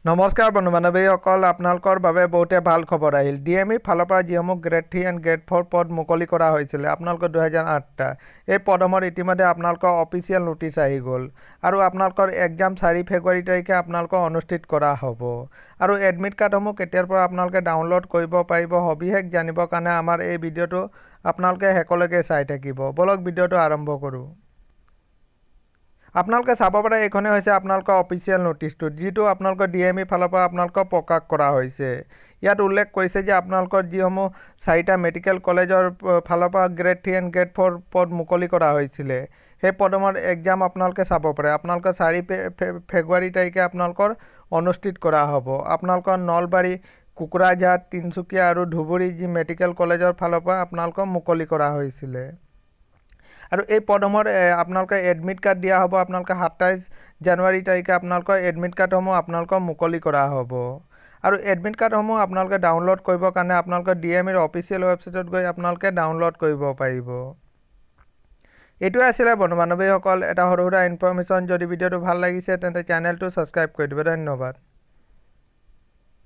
নমস্কাৰ বন্ধু বান্ধৱীসকল, আপোনালোকৰ বাবে বহুতে ভাল খবৰ আহিল। DME ফালৰ পৰা যিসমূহ গ্ৰেড 3 এণ্ড গ্ৰেড 4 পদ মুকলি কৰা হৈছিলে আপোনালোকৰ 2008টা, এই পদসমূহৰ ইতিমধ্যে আপোনালোকৰ অফিচিয়েল নোটিছ আহি গ'ল আৰু আপোনালোকৰ এক্সাম 4 ফেব্ৰুৱাৰী তাৰিখে আপোনালোকৰ অনুষ্ঠিত কৰা হ'ব। আৰু এডমিট কাৰ্ডসমূহ কেতিয়াৰ পৰা আপোনালোকে ডাউনলোড কৰিব পাৰিব, সবিশেষ জানিবৰ কাৰণে আমাৰ এই ভিডিঅ'টো আপোনালোকে শেষলৈকে চাই থাকিব। বলক ভিডিঅ'টো আৰম্ভ কৰোঁ। আপোনালোকে চাব পাৰে এইখনে হৈছে আপোনালোকৰ অফিচিয়েল নোটিছটো, যিটো আপোনালোকৰ DME ফালৰ পৰা আপোনালোকক প্ৰকাশ কৰা হৈছে। ইয়াত উল্লেখ কৰিছে যে আপোনালোকৰ যিসমূহ 4টা মেডিকেল কলেজৰ ফালৰ পৰা গ্ৰেড 3 এণ্ড গ্ৰেড 4 পদ মুকলি কৰা হৈছিলে, সেই পদসমূহৰ এক্সাম আপোনালোকে চাব পাৰে। আপোনালোকৰ 4 ফেব্ৰুৱাৰী তাৰিখে আপোনালোকৰ অনুষ্ঠিত কৰা হ'ব। আপোনালোকৰ নলবাৰী, কোকৰাঝাৰ, তিনিচুকীয়া আৰু ধুবুৰী যি মেডিকেল কলেজৰ ফালৰ পৰা আপোনালোকক মুকলি কৰা হৈছিলে। আৰু এই পদসমূহৰ আপোনালোকে এডমিট কাৰ্ড দিয়া হ'ব। আপোনালোকে 27 জানুৱাৰী তাৰিখে আপোনালোকৰ এডমিট কাৰ্ডসমূহ আপোনালোকৰ মুকলি কৰা হ'ব। আৰু এডমিট কাৰ্ডসমূহ আপোনালোকে ডাউনলোড কৰিবৰ কাৰণে আপোনালোকৰ DMEৰ অফিচিয়েল ৱেবছাইটত গৈ আপোনালোকে ডাউনলোড কৰিব পাৰিব। এইটোৱে আছিলে বন্ধু বান্ধৱীসকল এটা সৰু সুৰা ইনফৰমেশ্যন। যদি ভিডিঅ'টো ভাল লাগিছে তেন্তে চেনেলটো ছাবস্ক্ৰাইব কৰি দিব। ধন্যবাদ।